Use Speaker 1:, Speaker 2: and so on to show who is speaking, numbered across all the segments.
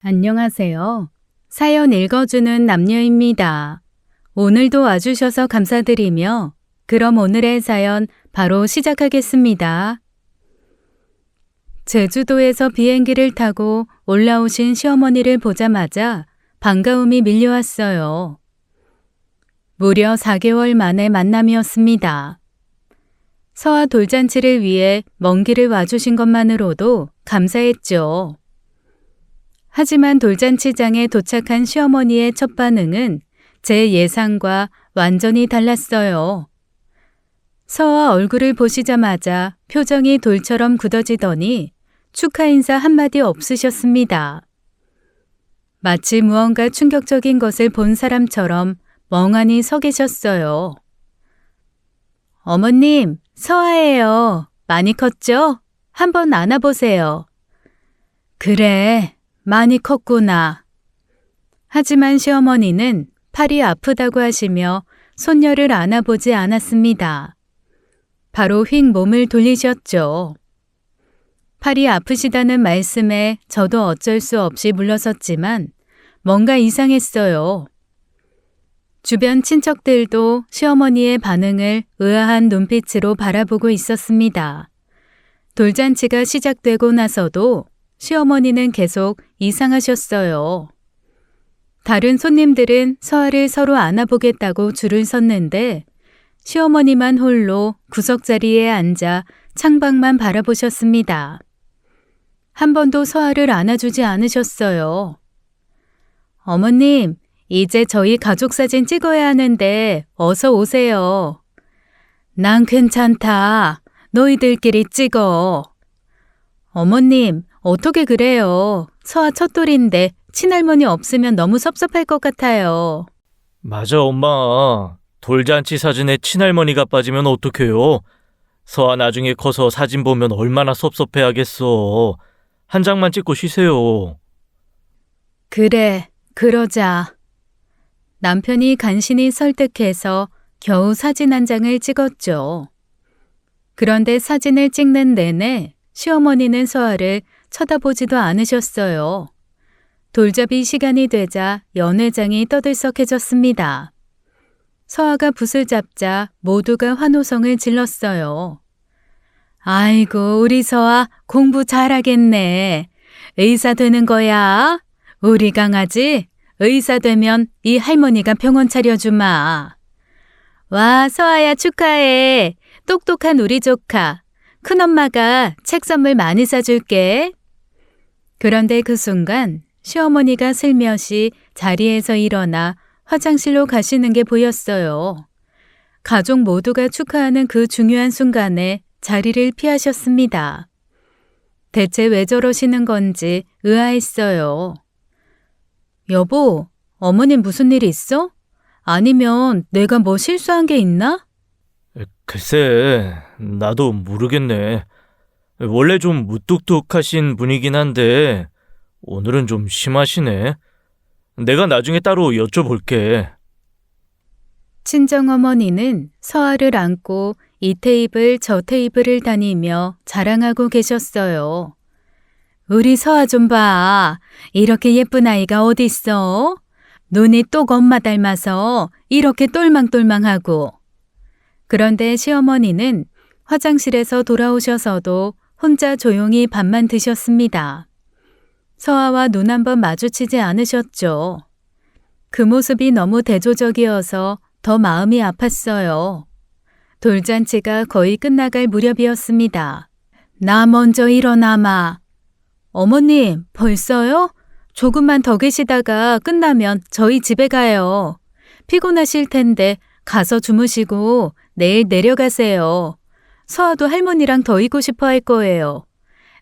Speaker 1: 안녕하세요. 사연 읽어주는 남녀입니다. 오늘도 와주셔서 감사드리며 그럼 오늘의 사연 바로 시작하겠습니다. 제주도에서 비행기를 타고 올라오신 시어머니를 보자마자 반가움이 밀려왔어요. 무려 4개월 만의 만남이었습니다. 서화 돌잔치를 위해 먼 길을 와주신 것만으로도 감사했죠. 하지만 돌잔치장에 도착한 시어머니의 첫 반응은 제 예상과 완전히 달랐어요. 서화 얼굴을 보시자마자 표정이 돌처럼 굳어지더니 축하 인사 한마디 없으셨습니다. 마치 무언가 충격적인 것을 본 사람처럼 멍하니 서 계셨어요. 어머님, 서화예요. 많이 컸죠? 한번 안아보세요. 그래. 많이 컸구나. 하지만 시어머니는 팔이 아프다고 하시며 손녀를 안아보지 않았습니다. 바로 휙 몸을 돌리셨죠. 팔이 아프시다는 말씀에 저도 어쩔 수 없이 물러섰지만 뭔가 이상했어요. 주변 친척들도 시어머니의 반응을 의아한 눈빛으로 바라보고 있었습니다. 돌잔치가 시작되고 나서도 시어머니는 계속 이상하셨어요. 다른 손님들은 서화를 서로 안아보겠다고 줄을 섰는데 시어머니만 홀로 구석자리에 앉아 창밖만 바라보셨습니다. 한 번도 서화를 안아주지 않으셨어요. 어머님, 이제 저희 가족 사진 찍어야 하는데 어서 오세요. 난 괜찮다. 너희들끼리 찍어. 어머님, 어떻게 그래요? 서화 첫돌인데 친할머니 없으면 너무 섭섭할 것 같아요.
Speaker 2: 맞아, 엄마. 돌잔치 사진에 친할머니가 빠지면 어떡해요? 서아 나중에 커서 사진 보면 얼마나 섭섭해하겠어. 한 장만 찍고 쉬세요.
Speaker 1: 그래, 그러자. 남편이 간신히 설득해서 겨우 사진 한 장을 찍었죠. 그런데 사진을 찍는 내내 시어머니는 서아를 쳐다보지도 않으셨어요. 돌잡이 시간이 되자 연회장이 떠들썩해졌습니다. 서아가 붓을 잡자 모두가 환호성을 질렀어요. 아이고, 우리 서아 공부 잘하겠네. 의사 되는 거야. 우리 강아지 의사 되면 이 할머니가 병원 차려주마. 와, 서아야 축하해. 똑똑한 우리 조카. 큰엄마가 책 선물 많이 사줄게. 그런데 그 순간 시어머니가 슬며시 자리에서 일어나 화장실로 가시는 게 보였어요. 가족 모두가 축하하는 그 중요한 순간에 자리를 피하셨습니다. 대체 왜 저러시는 건지 의아했어요. 여보, 어머님 무슨 일 있어? 아니면 내가 뭐 실수한 게 있나?
Speaker 2: 글쎄, 나도 모르겠네. 원래 좀 무뚝뚝하신 분이긴 한데 오늘은 좀 심하시네. 내가 나중에 따로 여쭤볼게.
Speaker 1: 친정어머니는 서아를 안고 이 테이블 저 테이블을 다니며 자랑하고 계셨어요. 우리 서아 좀 봐. 이렇게 예쁜 아이가 어디 있어? 눈이 똑 엄마 닮아서 이렇게 똘망똘망하고. 그런데 시어머니는 화장실에서 돌아오셔서도 혼자 조용히 밥만 드셨습니다. 서아와 눈 한 번 마주치지 않으셨죠. 그 모습이 너무 대조적이어서 더 마음이 아팠어요. 돌잔치가 거의 끝나갈 무렵이었습니다. 나 먼저 일어나마. 어머님, 벌써요? 조금만 더 계시다가 끝나면 저희 집에 가요. 피곤하실 텐데 가서 주무시고 내일 내려가세요. 서아도 할머니랑 더 있고 싶어 할 거예요.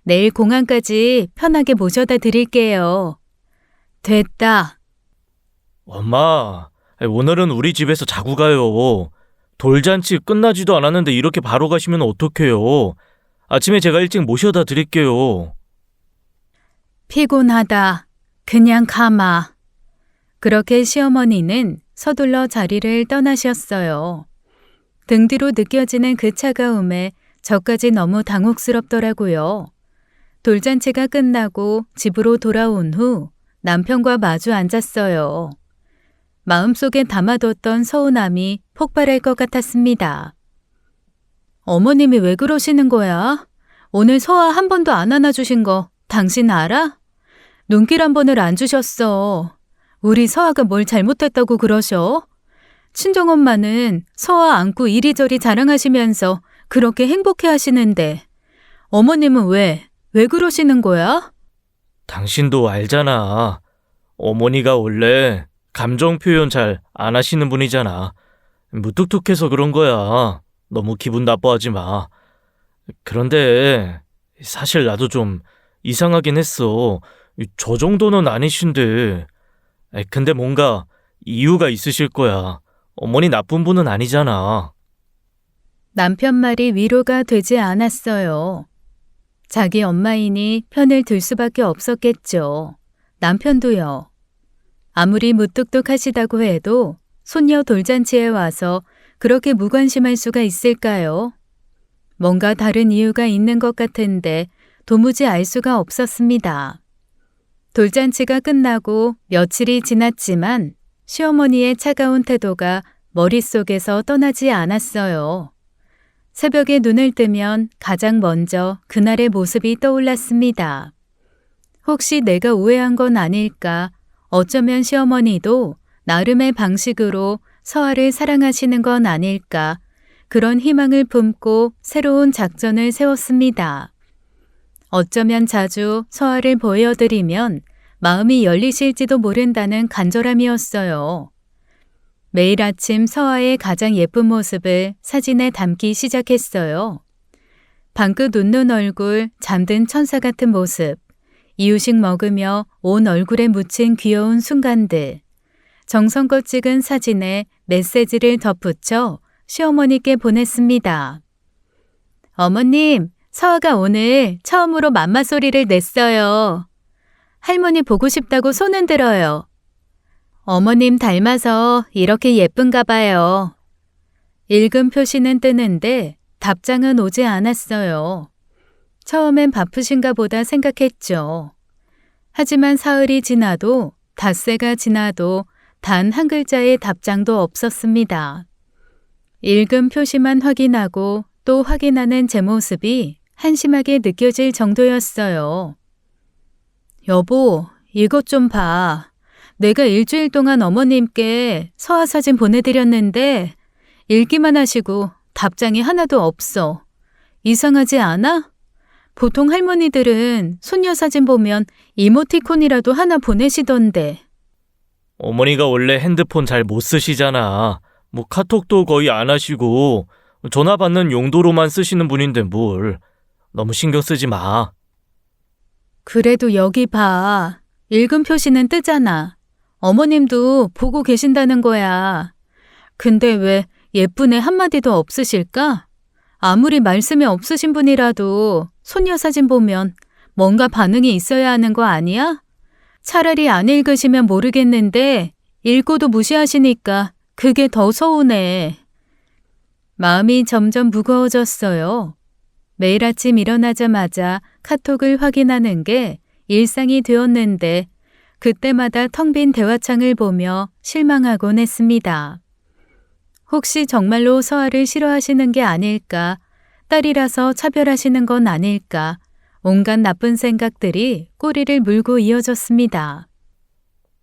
Speaker 1: 내일 공항까지 편하게 모셔다 드릴게요. 됐다.
Speaker 2: 엄마, 오늘은 우리 집에서 자고 가요. 돌잔치 끝나지도 않았는데 이렇게 바로 가시면 어떡해요? 아침에 제가 일찍 모셔다 드릴게요.
Speaker 1: 피곤하다. 그냥 가마. 그렇게 시어머니는 서둘러 자리를 떠나셨어요. 등 뒤로 느껴지는 그 차가움에 저까지 너무 당혹스럽더라고요. 돌잔치가 끝나고 집으로 돌아온 후 남편과 마주 앉았어요. 마음속에 담아뒀던 서운함이 폭발할 것 같았습니다. 어머님이 왜 그러시는 거야? 오늘 서화 한 번도 안 안아주신 거 당신 알아? 눈길 한 번을 안 주셨어. 우리 서화가 뭘 잘못했다고 그러셔? 친정엄마는 서화 안고 이리저리 자랑하시면서 그렇게 행복해 하시는데 어머님은 왜 그러시는 거야?
Speaker 2: 당신도 알잖아. 어머니가 원래 감정 표현 잘 안 하시는 분이잖아. 무뚝뚝해서 그런 거야. 너무 기분 나빠하지 마. 그런데 사실 나도 좀 이상하긴 했어. 저 정도는 아니신데. 근데 뭔가 이유가 있으실 거야. 어머니 나쁜 분은 아니잖아.
Speaker 1: 남편 말이 위로가 되지 않았어요. 자기 엄마이니 편을 들 수밖에 없었겠죠. 남편도요. 아무리 무뚝뚝하시다고 해도 손녀 돌잔치에 와서 그렇게 무관심할 수가 있을까요? 뭔가 다른 이유가 있는 것 같은데 도무지 알 수가 없었습니다. 돌잔치가 끝나고 며칠이 지났지만 시어머니의 차가운 태도가 머릿속에서 떠나지 않았어요. 새벽에 눈을 뜨면 가장 먼저 그날의 모습이 떠올랐습니다. 혹시 내가 오해한 건 아닐까? 어쩌면 시어머니도 나름의 방식으로 서아를 사랑하시는 건 아닐까? 그런 희망을 품고 새로운 작전을 세웠습니다. 어쩌면 자주 서아를 보여드리면 마음이 열리실지도 모른다는 간절함이었어요. 매일 아침 서아의 가장 예쁜 모습을 사진에 담기 시작했어요. 방긋 웃는 얼굴, 잠든 천사 같은 모습, 이유식 먹으며 온 얼굴에 묻힌 귀여운 순간들, 정성껏 찍은 사진에 메시지를 덧붙여 시어머니께 보냈습니다. 어머님, 서아가 오늘 처음으로 맘마 소리를 냈어요. 할머니 보고 싶다고 손 흔들어요. 어머님 닮아서 이렇게 예쁜가 봐요. 읽음 표시는 뜨는데 답장은 오지 않았어요. 처음엔 바쁘신가 보다 생각했죠. 하지만 사흘이 지나도 닷새가 지나도 단 한 글자의 답장도 없었습니다. 읽음 표시만 확인하고 또 확인하는 제 모습이 한심하게 느껴질 정도였어요. 여보, 이것 좀 봐. 내가 일주일 동안 어머님께 서아 사진 보내드렸는데 읽기만 하시고 답장이 하나도 없어. 이상하지 않아? 보통 할머니들은 손녀 사진 보면 이모티콘이라도 하나 보내시던데.
Speaker 2: 어머니가 원래 핸드폰 잘 못 쓰시잖아. 뭐 카톡도 거의 안 하시고 전화 받는 용도로만 쓰시는 분인데 뭘. 너무 신경 쓰지 마.
Speaker 1: 그래도 여기 봐. 읽음 표시는 뜨잖아. 어머님도 보고 계신다는 거야. 근데 왜 예쁜 애 한마디도 없으실까? 아무리 말씀이 없으신 분이라도 손녀 사진 보면 뭔가 반응이 있어야 하는 거 아니야? 차라리 안 읽으시면 모르겠는데 읽고도 무시하시니까 그게 더 서운해. 마음이 점점 무거워졌어요. 매일 아침 일어나자마자 카톡을 확인하는 게 일상이 되었는데 그때마다 텅 빈 대화창을 보며 실망하곤 했습니다. 혹시 정말로 서아를 싫어하시는 게 아닐까? 딸이라서 차별하시는 건 아닐까? 온갖 나쁜 생각들이 꼬리를 물고 이어졌습니다.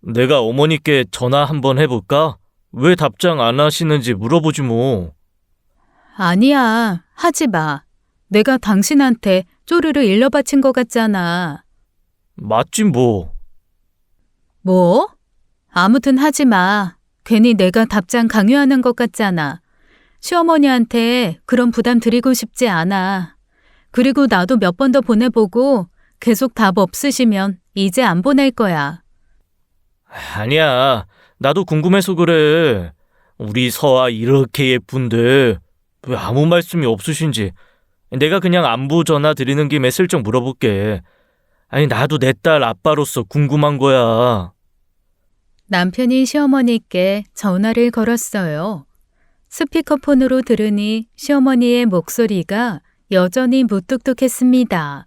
Speaker 2: 내가 어머니께 전화 한번 해볼까? 왜 답장 안 하시는지 물어보지 뭐.
Speaker 1: 아니야, 하지 마. 내가 당신한테 쪼르르 일러 바친 것 같잖아.
Speaker 2: 맞지 뭐.
Speaker 1: 뭐? 아무튼 하지 마. 괜히 내가 답장 강요하는 것 같잖아. 시어머니한테 그런 부담 드리고 싶지 않아. 그리고 나도 몇 번 더 보내보고 계속 답 없으시면 이제 안 보낼 거야.
Speaker 2: 아니야. 나도 궁금해서 그래. 우리 서아 이렇게 예쁜데 왜 아무 말씀이 없으신지. 내가 그냥 안부 전화 드리는 김에 슬쩍 물어볼게. 아니 나도 내 딸 아빠로서 궁금한 거야.
Speaker 1: 남편이 시어머니께 전화를 걸었어요. 스피커폰으로 들으니 시어머니의 목소리가 여전히 무뚝뚝했습니다.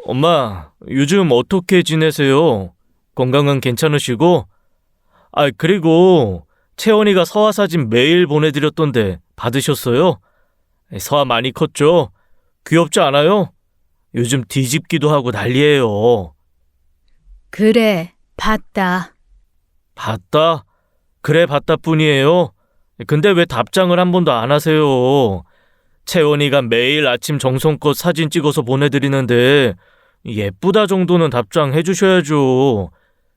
Speaker 2: 엄마, 요즘 어떻게 지내세요? 건강은 괜찮으시고? 그리고 채원이가 서아 사진 매일 보내드렸던데 받으셨어요? 서아 많이 컸죠? 귀엽지 않아요? 요즘 뒤집기도 하고 난리예요.
Speaker 1: 그래, 봤다.
Speaker 2: 봤다? 그래 봤다 뿐이에요. 근데 왜 답장을 한 번도 안 하세요? 채원이가 매일 아침 정성껏 사진 찍어서 보내드리는데 예쁘다 정도는 답장해 주셔야죠.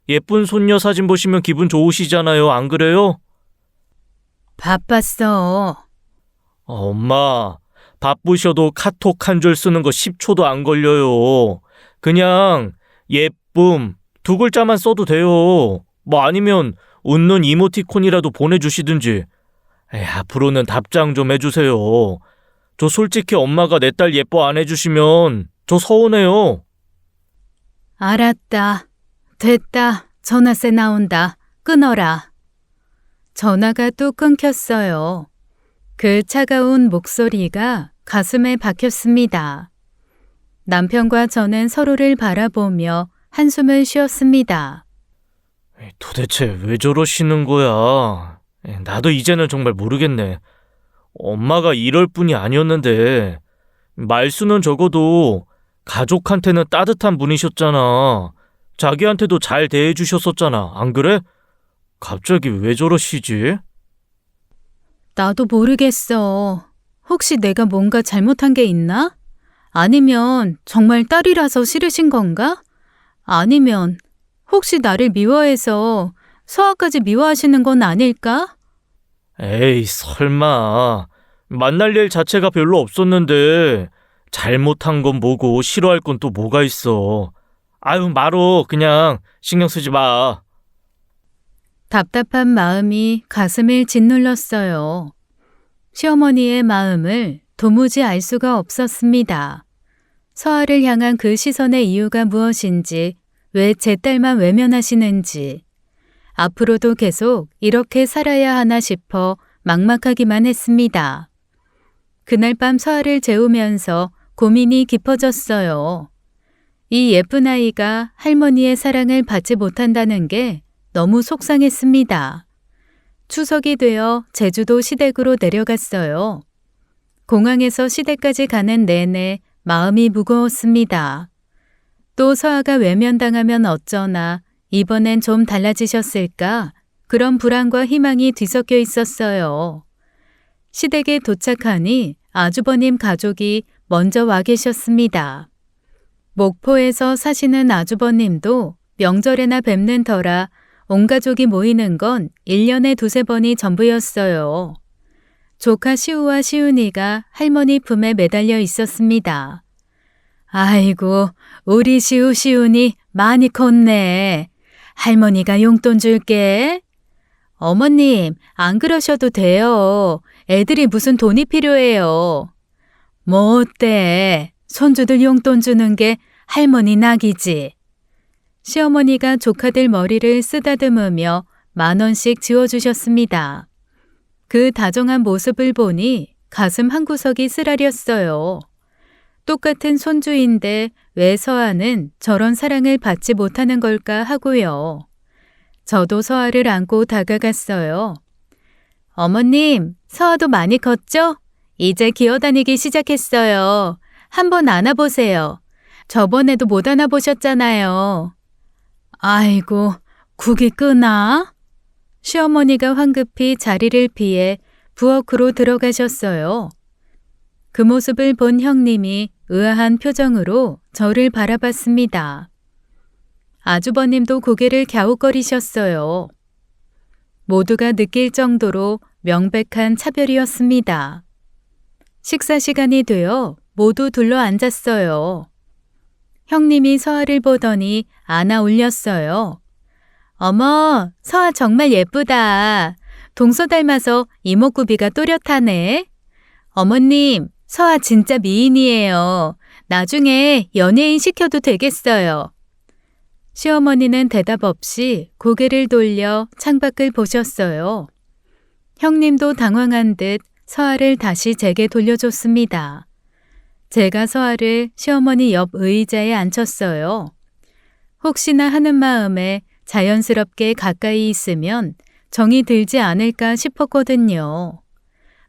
Speaker 2: 예쁜 손녀 사진 보시면 기분 좋으시잖아요. 안 그래요?
Speaker 1: 바빴어.
Speaker 2: 엄마, 바쁘셔도 카톡 한 줄 쓰는 거 10초도 안 걸려요. 그냥 예쁨 두 글자만 써도 돼요. 뭐 아니면 웃는 이모티콘이라도 보내주시든지. 앞으로는 답장 좀 해주세요. 저 솔직히 엄마가 내 딸 예뻐 안 해주시면 저 서운해요.
Speaker 1: 알았다. 됐다. 전화세 나온다. 끊어라. 전화가 또 끊겼어요. 그 차가운 목소리가 가슴에 박혔습니다. 남편과 저는 서로를 바라보며 한숨을 쉬었습니다.
Speaker 2: 도대체 왜 저러시는 거야? 나도 이제는 정말 모르겠네. 엄마가 이럴 뿐이 아니었는데 말수는 적어도 가족한테는 따뜻한 분이셨잖아. 자기한테도 잘 대해주셨었잖아. 안 그래? 갑자기 왜 저러시지?
Speaker 1: 나도 모르겠어. 혹시 내가 뭔가 잘못한 게 있나? 아니면 정말 딸이라서 싫으신 건가? 아니면 혹시 나를 미워해서 서아까지 미워하시는 건 아닐까?
Speaker 2: 에이, 설마. 만날 일 자체가 별로 없었는데 잘못한 건 뭐고 싫어할 건 또 뭐가 있어. 아유, 말어. 그냥 신경 쓰지 마.
Speaker 1: 답답한 마음이 가슴을 짓눌렀어요. 시어머니의 마음을 도무지 알 수가 없었습니다. 서아를 향한 그 시선의 이유가 무엇인지, 왜 제 딸만 외면하시는지, 앞으로도 계속 이렇게 살아야 하나 싶어 막막하기만 했습니다. 그날 밤 서아를 재우면서 고민이 깊어졌어요. 이 예쁜 아이가 할머니의 사랑을 받지 못한다는 게 너무 속상했습니다. 추석이 되어 제주도 시댁으로 내려갔어요. 공항에서 시댁까지 가는 내내 마음이 무거웠습니다. 또 서아가 외면당하면 어쩌나, 이번엔 좀 달라지셨을까? 그런 불안과 희망이 뒤섞여 있었어요. 시댁에 도착하니 아주버님 가족이 먼저 와 계셨습니다. 목포에서 사시는 아주버님도 명절에나 뵙는 터라 온 가족이 모이는 건 1년에 두세 번이 전부였어요. 조카 시우와 시훈이가 할머니 품에 매달려 있었습니다. 아이고, 우리 시훈이 많이 컸네. 할머니가 용돈 줄게. 어머님, 안 그러셔도 돼요. 애들이 무슨 돈이 필요해요. 뭐 어때? 손주들 용돈 주는 게 할머니 낙이지. 시어머니가 조카들 머리를 쓰다듬으며 10,000원씩 지어주셨습니다. 그 다정한 모습을 보니 가슴 한구석이 쓰라렸어요. 똑같은 손주인데 왜 서아는 저런 사랑을 받지 못하는 걸까 하고요. 저도 서아를 안고 다가갔어요. 어머님, 서아도 많이 컸죠? 이제 기어다니기 시작했어요. 한번 안아보세요. 저번에도 못 안아보셨잖아요. 아이고, 국이 끄나? 시어머니가 황급히 자리를 피해 부엌으로 들어가셨어요. 그 모습을 본 형님이 의아한 표정으로 저를 바라봤습니다. 아주버님도 고개를 갸웃거리셨어요. 모두가 느낄 정도로 명백한 차별이었습니다. 식사 시간이 되어 모두 둘러 앉았어요. 형님이 서아를 보더니 안아 올렸어요. 어머, 서아 정말 예쁘다. 동서 닮아서 이목구비가 또렷하네. 어머님, 서아 진짜 미인이에요. 나중에 연예인 시켜도 되겠어요. 시어머니는 대답 없이 고개를 돌려 창밖을 보셨어요. 형님도 당황한 듯 서아를 다시 제게 돌려줬습니다. 제가 서아를 시어머니 옆 의자에 앉혔어요. 혹시나 하는 마음에 자연스럽게 가까이 있으면 정이 들지 않을까 싶었거든요.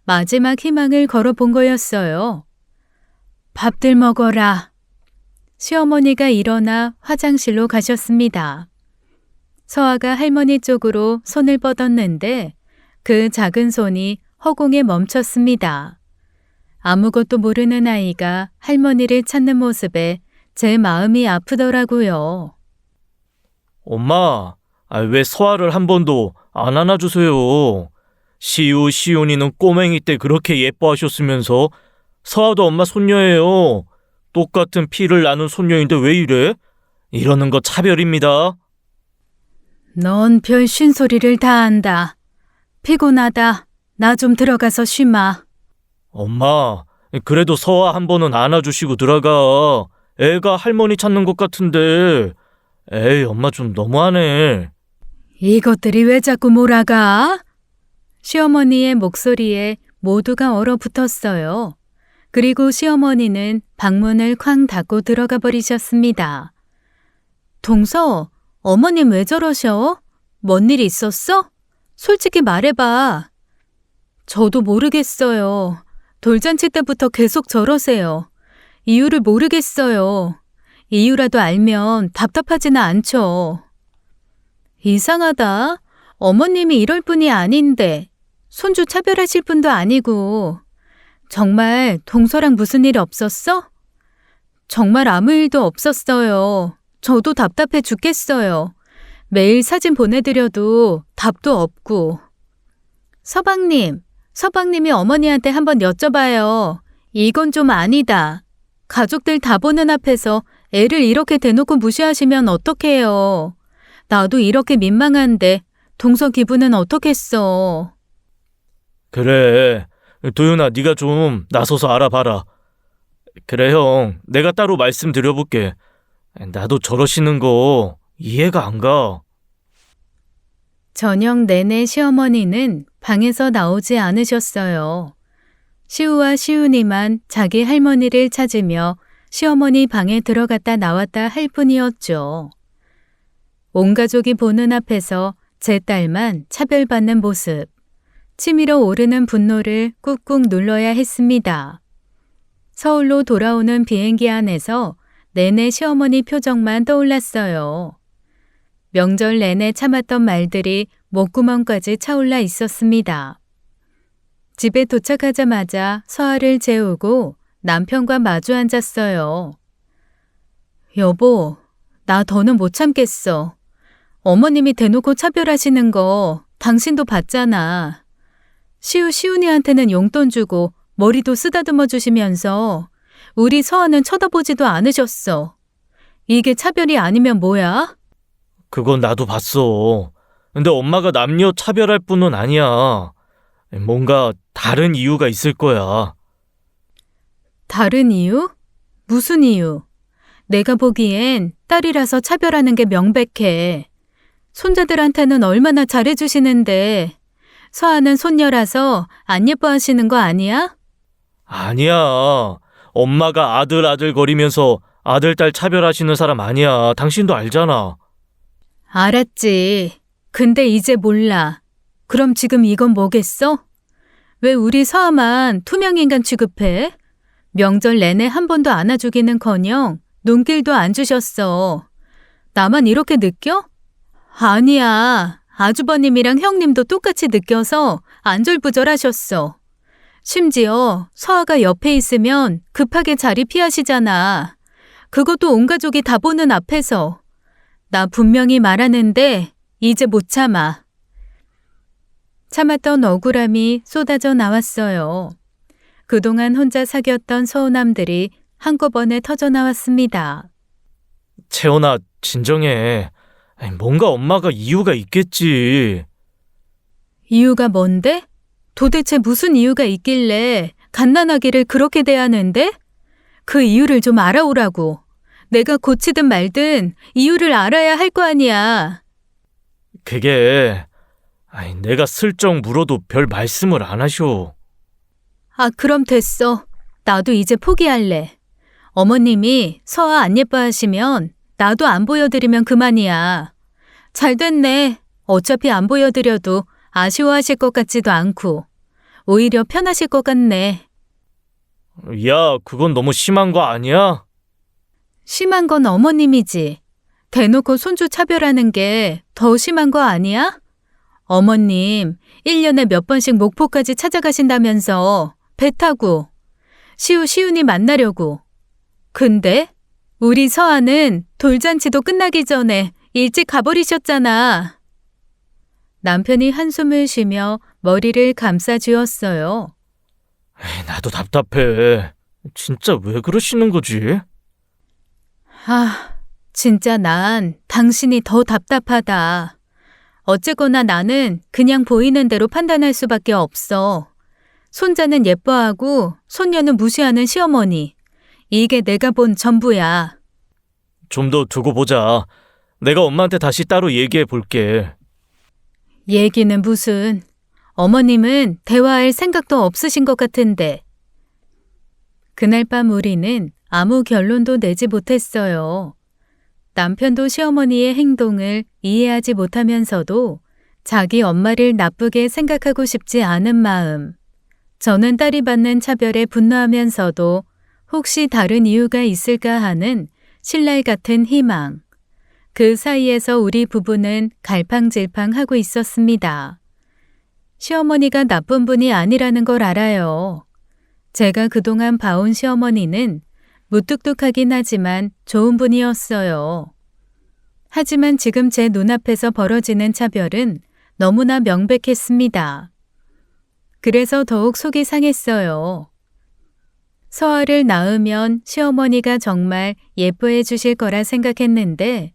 Speaker 1: 마지막 희망을 걸어본 거였어요. 밥들 먹어라. 시어머니가 일어나 화장실로 가셨습니다. 서아가 할머니 쪽으로 손을 뻗었는데 그 작은 손이 허공에 멈췄습니다. 아무것도 모르는 아이가 할머니를 찾는 모습에 제 마음이 아프더라고요.
Speaker 2: 엄마, 왜 서아를 한 번도 안 안아주세요? 시훈이는 꼬맹이 때 그렇게 예뻐하셨으면서 서아도 엄마 손녀예요. 똑같은 피를 나눈 손녀인데 왜 이래? 이러는 거 차별입니다.
Speaker 1: 넌 별 쉰소리를 다 한다. 피곤하다. 나 좀 들어가서 쉬마.
Speaker 2: 엄마, 그래도 서아 한 번은 안아주시고 들어가. 애가 할머니 찾는 것 같은데. 에이, 엄마 좀 너무하네.
Speaker 1: 이것들이 왜 자꾸 몰아가? 시어머니의 목소리에 모두가 얼어붙었어요. 그리고 시어머니는 방문을 쾅 닫고 들어가 버리셨습니다. 동서, 어머님 왜 저러셔? 뭔 일 있었어? 솔직히 말해봐. 저도 모르겠어요. 돌잔치 때부터 계속 저러세요. 이유를 모르겠어요. 이유라도 알면 답답하지는 않죠. 이상하다. 어머님이 이럴 분이 아닌데 손주 차별하실 분도 아니고. 정말 동서랑 무슨 일 없었어? 정말 아무 일도 없었어요. 저도 답답해 죽겠어요. 매일 사진 보내드려도 답도 없고. 서방님이 어머니한테 한번 여쭤봐요. 이건 좀 아니다. 가족들 다 보는 앞에서 애를 이렇게 대놓고 무시하시면 어떡해요. 나도 이렇게 민망한데 동서 기분은 어떻겠어.
Speaker 2: 그래, 도윤아, 네가 좀 나서서 알아봐라. 그래, 형, 내가 따로 말씀드려볼게. 나도 저러시는 거 이해가 안 가.
Speaker 1: 저녁 내내 시어머니는 방에서 나오지 않으셨어요. 시우와 시훈이만 자기 할머니를 찾으며 시어머니 방에 들어갔다 나왔다 할 뿐이었죠. 온 가족이 보는 앞에서 제 딸만 차별받는 모습. 치밀어 오르는 분노를 꾹꾹 눌러야 했습니다. 서울로 돌아오는 비행기 안에서 내내 시어머니 표정만 떠올랐어요. 명절 내내 참았던 말들이 목구멍까지 차올라 있었습니다. 집에 도착하자마자 서아를 재우고 남편과 마주 앉았어요. 여보, 나 더는 못 참겠어. 어머님이 대놓고 차별하시는 거 당신도 봤잖아. 시훈이한테는 용돈 주고 머리도 쓰다듬어 주시면서 우리 서아는 쳐다보지도 않으셨어. 이게 차별이 아니면 뭐야?
Speaker 2: 그건 나도 봤어. 근데 엄마가 남녀 차별할 뿐은 아니야. 뭔가 다른 이유가 있을 거야.
Speaker 1: 다른 이유? 무슨 이유? 내가 보기엔 딸이라서 차별하는 게 명백해. 손자들한테는 얼마나 잘해주시는데 서아는 손녀라서 안 예뻐하시는 거 아니야?
Speaker 2: 아니야. 엄마가 아들 거리면서 아들, 딸 차별하시는 사람 아니야. 당신도 알잖아.
Speaker 1: 알았지. 근데 이제 몰라. 그럼 지금 이건 뭐겠어? 왜 우리 서아만 투명인간 취급해? 명절 내내 한 번도 안아주기는커녕 눈길도 안 주셨어. 나만 이렇게 느껴? 아니야. 아주버님이랑 형님도 똑같이 느껴서 안절부절하셨어. 심지어 서아가 옆에 있으면 급하게 자리 피하시잖아. 그것도 온 가족이 다 보는 앞에서. 나 분명히 말하는데 이제 못 참아. 참았던 억울함이 쏟아져 나왔어요. 그동안 혼자 사귀었던 서운함들이 한꺼번에 터져 나왔습니다.
Speaker 2: 채원아, 진정해. 뭔가 엄마가 이유가 있겠지.
Speaker 1: 이유가 뭔데? 도대체 무슨 이유가 있길래 갓난아기를 그렇게 대하는데? 그 이유를 좀 알아오라고. 내가 고치든 말든 이유를 알아야 할 거 아니야.
Speaker 2: 그게 내가 슬쩍 물어도 별 말씀을 안 하셔.
Speaker 1: 아, 그럼 됐어. 나도 이제 포기할래. 어머님이 서아 안 예뻐하시면 나도 안 보여드리면 그만이야. 잘 됐네. 어차피 안 보여드려도 아쉬워하실 것 같지도 않고. 오히려 편하실 것 같네.
Speaker 2: 야, 그건 너무 심한 거 아니야?
Speaker 1: 심한 건 어머님이지. 대놓고 손주 차별하는 게 더 심한 거 아니야? 어머님, 1년에 몇 번씩 목포까지 찾아가신다면서 배 타고 시훈이 만나려고. 근데 우리 서아는 돌잔치도 끝나기 전에 일찍 가버리셨잖아. 남편이 한숨을 쉬며 머리를 감싸주었어요.
Speaker 2: 나도 답답해. 진짜 왜 그러시는 거지?
Speaker 1: 진짜 난 당신이 더 답답하다. 어쨌거나 나는 그냥 보이는 대로 판단할 수밖에 없어. 손자는 예뻐하고 손녀는 무시하는 시어머니. 이게 내가 본 전부야.
Speaker 2: 좀 더 두고 보자. 내가 엄마한테 다시 따로 얘기해 볼게.
Speaker 1: 얘기는 무슨. 어머님은 대화할 생각도 없으신 것 같은데. 그날 밤 우리는 아무 결론도 내지 못했어요. 남편도 시어머니의 행동을 이해하지 못하면서도 자기 엄마를 나쁘게 생각하고 싶지 않은 마음. 저는 딸이 받는 차별에 분노하면서도 혹시 다른 이유가 있을까 하는 신랄 같은 희망. 그 사이에서 우리 부부는 갈팡질팡하고 있었습니다. 시어머니가 나쁜 분이 아니라는 걸 알아요. 제가 그동안 봐온 시어머니는 무뚝뚝하긴 하지만 좋은 분이었어요. 하지만 지금 제 눈앞에서 벌어지는 차별은 너무나 명백했습니다. 그래서 더욱 속이 상했어요. 서아를 낳으면 시어머니가 정말 예뻐해 주실 거라 생각했는데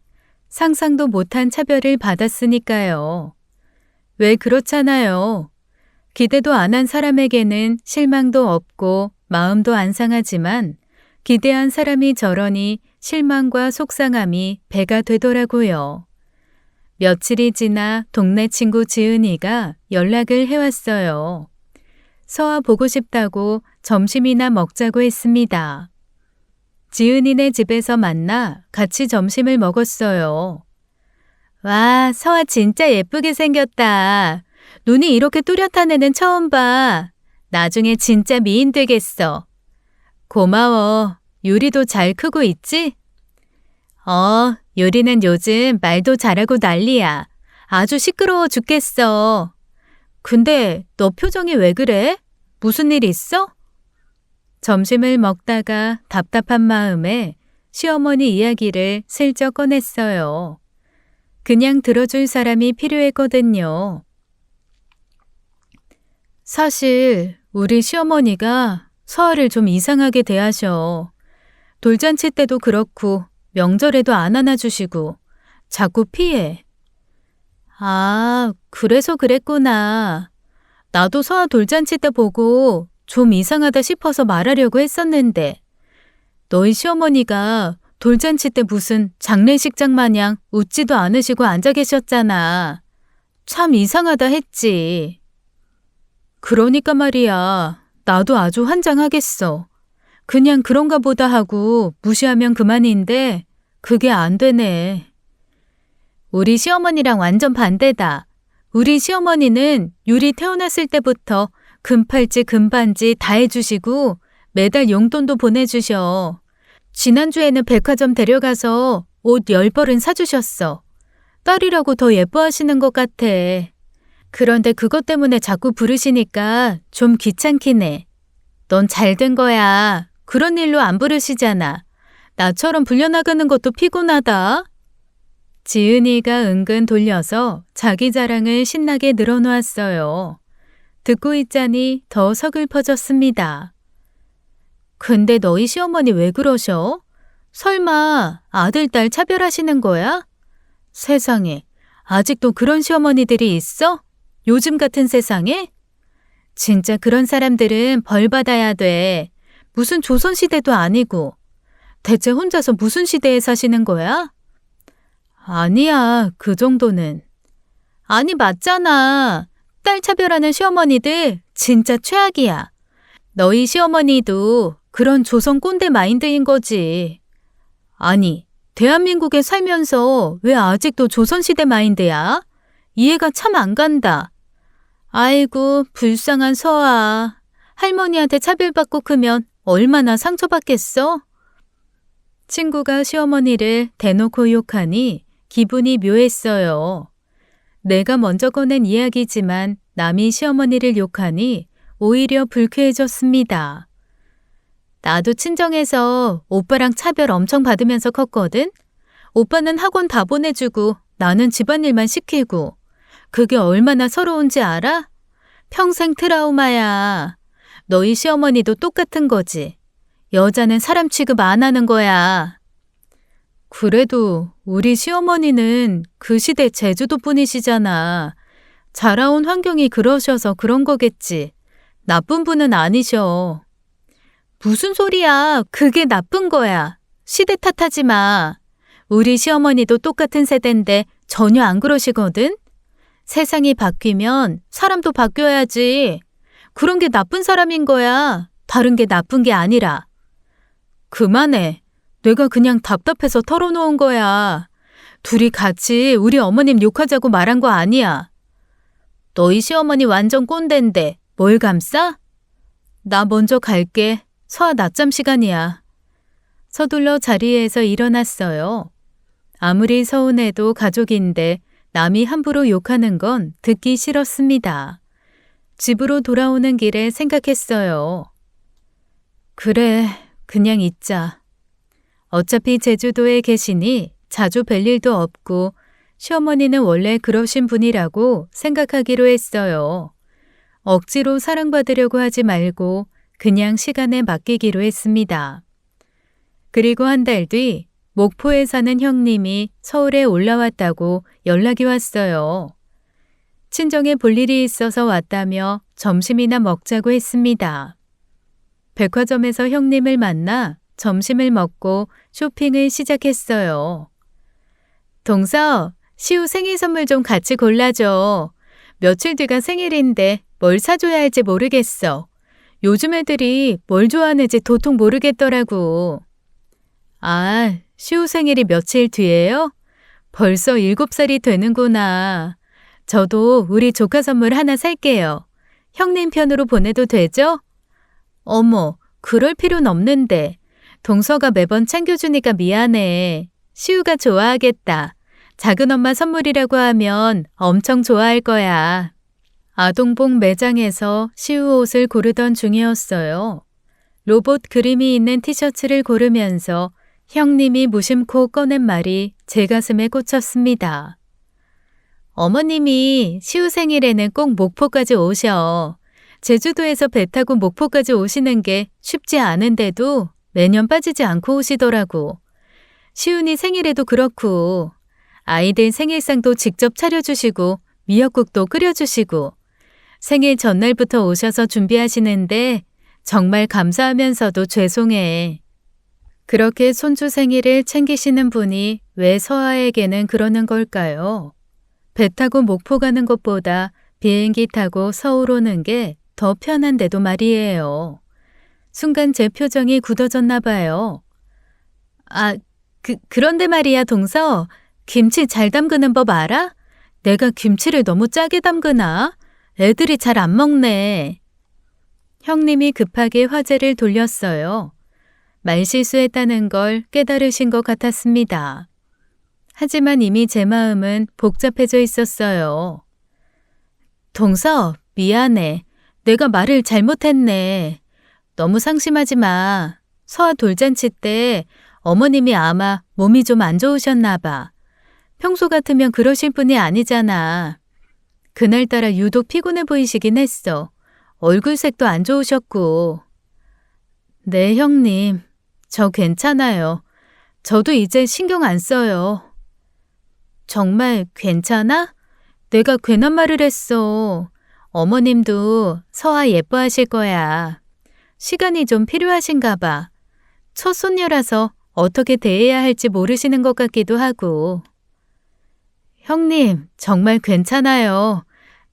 Speaker 1: 상상도 못한 차별을 받았으니까요. 왜 그렇잖아요. 기대도 안 한 사람에게는 실망도 없고 마음도 안 상하지만 기대한 사람이 저러니 실망과 속상함이 배가 되더라고요. 며칠이 지나 동네 친구 지은이가 연락을 해왔어요. 서아 보고 싶다고 점심이나 먹자고 했습니다. 지은이네 집에서 만나 같이 점심을 먹었어요. 와, 서아 진짜 예쁘게 생겼다. 눈이 이렇게 뚜렷한 애는 처음 봐. 나중에 진짜 미인 되겠어. 고마워. 유리도 잘 크고 있지? 유리는 요즘 말도 잘하고 난리야. 아주 시끄러워 죽겠어. 근데 너 표정이 왜 그래? 무슨 일 있어? 점심을 먹다가 답답한 마음에 시어머니 이야기를 슬쩍 꺼냈어요. 그냥 들어줄 사람이 필요했거든요. 사실 우리 시어머니가 서아를 좀 이상하게 대하셔. 돌잔치 때도 그렇고 명절에도 안 안아주시고 자꾸 피해. 아, 그래서 그랬구나. 나도 서아 돌잔치 때 보고 좀 이상하다 싶어서 말하려고 했었는데 너희 시어머니가 돌잔치 때 무슨 장례식장 마냥 웃지도 않으시고 앉아 계셨잖아. 참 이상하다 했지. 그러니까 말이야. 나도 아주 환장하겠어. 그냥 그런가 보다 하고 무시하면 그만인데 그게 안 되네. 우리 시어머니랑 완전 반대다. 우리 시어머니는 유리 태어났을 때부터 금팔찌, 금반지 다 해주시고 매달 용돈도 보내주셔. 지난주에는 백화점 데려가서 옷 10벌은 사주셨어. 딸이라고 더 예뻐하시는 것 같아. 그런데 그것 때문에 자꾸 부르시니까 좀 귀찮긴 해. 넌 잘된 거야. 그런 일로 안 부르시잖아. 나처럼 불려나가는 것도 피곤하다. 지은이가 은근 돌려서 자기 자랑을 신나게 늘어놓았어요. 듣고 있자니 더 서글퍼졌습니다. 근데 너희 시어머니 왜 그러셔? 설마 아들, 딸 차별하시는 거야? 세상에, 아직도 그런 시어머니들이 있어? 요즘 같은 세상에? 진짜 그런 사람들은 벌 받아야 돼. 무슨 조선시대도 아니고. 대체 혼자서 무슨 시대에 사시는 거야? 아니야, 그 정도는. 아니, 맞잖아. 딸 차별하는 시어머니들 진짜 최악이야. 너희 시어머니도 그런 조선 꼰대 마인드인 거지. 아니, 대한민국에 살면서 왜 아직도 조선시대 마인드야? 이해가 참 안 간다. 아이고, 불쌍한 서아. 할머니한테 차별받고 크면 얼마나 상처받겠어? 친구가 시어머니를 대놓고 욕하니 기분이 묘했어요. 내가 먼저 꺼낸 이야기지만 남이 시어머니를 욕하니 오히려 불쾌해졌습니다. 나도 친정에서 오빠랑 차별 엄청 받으면서 컸거든? 오빠는 학원 다 보내주고 나는 집안일만 시키고. 그게 얼마나 서러운지 알아? 평생 트라우마야. 너희 시어머니도 똑같은 거지. 여자는 사람 취급 안 하는 거야. 그래도 우리 시어머니는 그 시대 제주도 분이시잖아. 자라온 환경이 그러셔서 그런 거겠지. 나쁜 분은 아니셔. 무슨 소리야. 그게 나쁜 거야. 시대 탓하지 마. 우리 시어머니도 똑같은 세대인데 전혀 안 그러시거든? 세상이 바뀌면 사람도 바뀌어야지. 그런 게 나쁜 사람인 거야. 다른 게 나쁜 게 아니라. 그만해. 내가 그냥 답답해서 털어놓은 거야. 둘이 같이 우리 어머님 욕하자고 말한 거 아니야. 너희 시어머니 완전 꼰대인데 뭘 감싸? 나 먼저 갈게. 서아 낮잠 시간이야. 서둘러 자리에서 일어났어요. 아무리 서운해도 가족인데 남이 함부로 욕하는 건 듣기 싫었습니다. 집으로 돌아오는 길에 생각했어요. 그래, 그냥 있자. 어차피 제주도에 계시니 자주 뵐 일도 없고 시어머니는 원래 그러신 분이라고 생각하기로 했어요. 억지로 사랑받으려고 하지 말고 그냥 시간에 맡기기로 했습니다. 그리고 한 달 뒤 목포에 사는 형님이 서울에 올라왔다고 연락이 왔어요. 친정에 볼 일이 있어서 왔다며 점심이나 먹자고 했습니다. 백화점에서 형님을 만나 점심을 먹고 쇼핑을 시작했어요. 동서, 시우 생일 선물 좀 같이 골라줘. 며칠 뒤가 생일인데 뭘 사줘야 할지 모르겠어. 요즘 애들이 뭘 좋아하는지 도통 모르겠더라고. 아, 시우 생일이 며칠 뒤예요? 벌써 7살이 되는구나. 저도 우리 조카 선물 하나 살게요. 형님 편으로 보내도 되죠? 어머, 그럴 필요는 없는데. 동서가 매번 챙겨주니까 미안해. 시우가 좋아하겠다. 작은 엄마 선물이라고 하면 엄청 좋아할 거야. 아동복 매장에서 시우 옷을 고르던 중이었어요. 로봇 그림이 있는 티셔츠를 고르면서 형님이 무심코 꺼낸 말이 제 가슴에 꽂혔습니다. 어머님이 시우 생일에는 꼭 목포까지 오셔. 제주도에서 배 타고 목포까지 오시는 게 쉽지 않은데도 매년 빠지지 않고 오시더라고. 시훈이 생일에도 그렇고 아이들 생일상도 직접 차려주시고 미역국도 끓여주시고 생일 전날부터 오셔서 준비하시는데 정말 감사하면서도 죄송해. 그렇게 손주 생일을 챙기시는 분이 왜 서아에게는 그러는 걸까요? 배 타고 목포 가는 것보다 비행기 타고 서울 오는 게 더 편한데도 말이에요. 순간 제 표정이 굳어졌나 봐요. 아, 그런데 말이야, 동서. 김치 잘 담그는 법 알아? 내가 김치를 너무 짜게 담그나? 애들이 잘 안 먹네. 형님이 급하게 화제를 돌렸어요. 말실수했다는 걸 깨달으신 것 같았습니다. 하지만 이미 제 마음은 복잡해져 있었어요. 동서, 미안해. 내가 말을 잘못했네. 너무 상심하지 마. 서아 돌잔치 때 어머님이 아마 몸이 좀 안 좋으셨나 봐. 평소 같으면 그러실 분이 아니잖아. 그날따라 유독 피곤해 보이시긴 했어. 얼굴색도 안 좋으셨고. 네, 형님. 저 괜찮아요. 저도 이제 신경 안 써요. 정말 괜찮아? 내가 괜한 말을 했어. 어머님도 서아 예뻐하실 거야. 시간이 좀 필요하신가 봐. 첫 손녀라서 어떻게 대해야 할지 모르시는 것 같기도 하고. 형님, 정말 괜찮아요.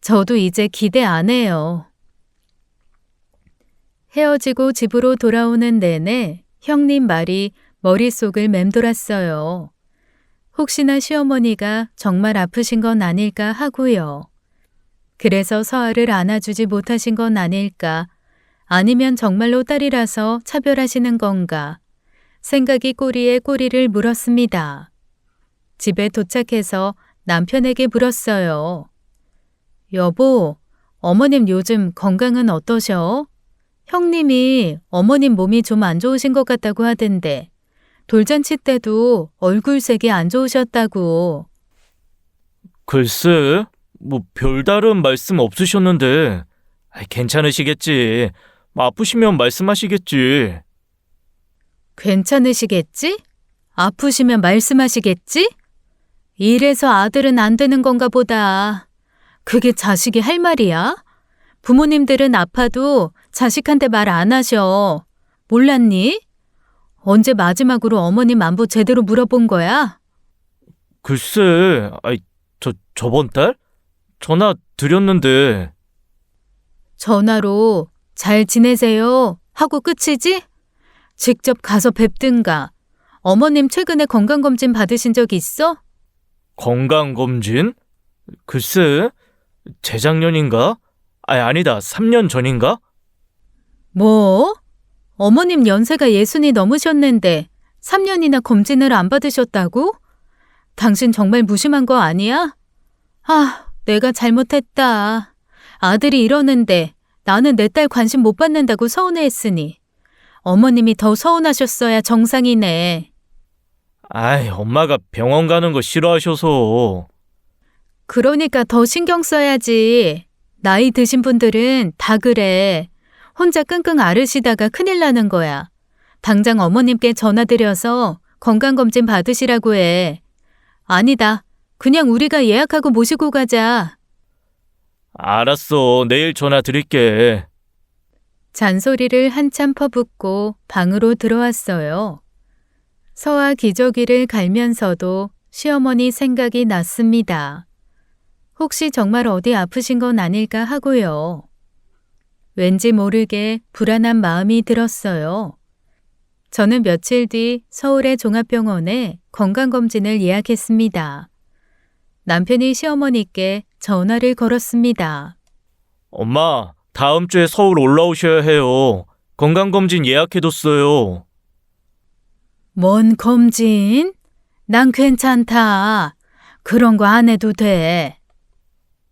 Speaker 1: 저도 이제 기대 안 해요. 헤어지고 집으로 돌아오는 내내 형님 말이 머릿속을 맴돌았어요. 혹시나 시어머니가 정말 아프신 건 아닐까 하고요. 그래서 서아를 안아주지 못하신 건 아닐까, 아니면 정말로 딸이라서 차별하시는 건가, 생각이 꼬리에 꼬리를 물었습니다. 집에 도착해서 남편에게 물었어요. 여보, 어머님 요즘 건강은 어떠셔? 형님이 어머님 몸이 좀 안 좋으신 것 같다고 하던데 돌잔치 때도 얼굴색이 안 좋으셨다고.
Speaker 2: 글쎄, 뭐 별다른 말씀 없으셨는데 괜찮으시겠지. 아프시면 말씀하시겠지.
Speaker 1: 괜찮으시겠지? 아프시면 말씀하시겠지? 이래서 아들은 안 되는 건가 보다. 그게 자식이 할 말이야? 부모님들은 아파도 자식한테 말 안 하셔. 몰랐니? 언제 마지막으로 어머님 안부 제대로 물어본 거야?
Speaker 2: 글쎄, 저번 달? 전화 드렸는데.
Speaker 1: 전화로 잘 지내세요 하고 끝이지? 직접 가서 뵙든가. 어머님 최근에 건강검진 받으신 적 있어?
Speaker 2: 건강검진? 글쎄, 재작년인가? 아니다, 3년 전인가?
Speaker 1: 뭐? 어머님 연세가 60이 넘으셨는데 3년이나 검진을 안 받으셨다고? 당신 정말 무심한 거 아니야? 아, 내가 잘못했다. 아들이 이러는데 나는 내 딸 관심 못 받는다고 서운해했으니 어머님이 더 서운하셨어야 정상이네.
Speaker 2: 엄마가 병원 가는 거 싫어하셔서.
Speaker 1: 그러니까 더 신경 써야지. 나이 드신 분들은 다 그래. 혼자 끙끙 앓으시다가 큰일 나는 거야. 당장 어머님께 전화드려서 건강검진 받으시라고 해. 아니다. 그냥 우리가 예약하고 모시고 가자.
Speaker 2: 알았어, 내일 전화 드릴게.
Speaker 1: 잔소리를 한참 퍼붓고 방으로 들어왔어요. 서아 기저귀를 갈면서도 시어머니 생각이 났습니다. 혹시 정말 어디 아프신 건 아닐까 하고요. 왠지 모르게 불안한 마음이 들었어요. 저는 며칠 뒤 서울의 종합병원에 건강검진을 예약했습니다. 남편이 시어머니께 전화를 걸었습니다.
Speaker 2: 엄마, 다음 주에 서울 올라오셔야 해요. 건강검진 예약해뒀어요.
Speaker 1: 뭔 검진? 난 괜찮다. 그런 거 안 해도 돼.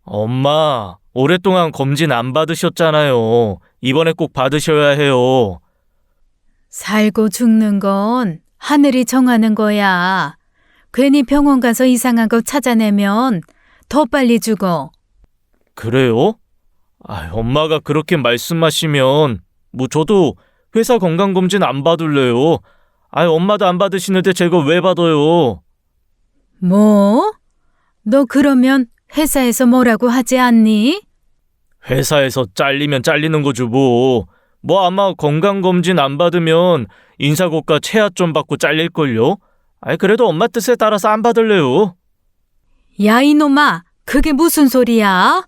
Speaker 2: 엄마, 오랫동안 검진 안 받으셨잖아요. 이번에 꼭 받으셔야 해요.
Speaker 1: 살고 죽는 건 하늘이 정하는 거야. 괜히 병원 가서 이상한 거 찾아내면 더 빨리 죽어.
Speaker 2: 그래요? 엄마가 그렇게 말씀하시면 저도 회사 건강검진 안 받을래요. 엄마도 안 받으시는데 제가 왜 받아요?
Speaker 1: 뭐? 너 그러면 회사에서 뭐라고 하지 않니?
Speaker 2: 회사에서 잘리면 잘리는 거죠 뭐. 아마 건강검진 안 받으면 인사고과 체하점 받고 잘릴걸요? 그래도 엄마 뜻에 따라서 안 받을래요.
Speaker 1: 야, 이놈아, 그게 무슨 소리야?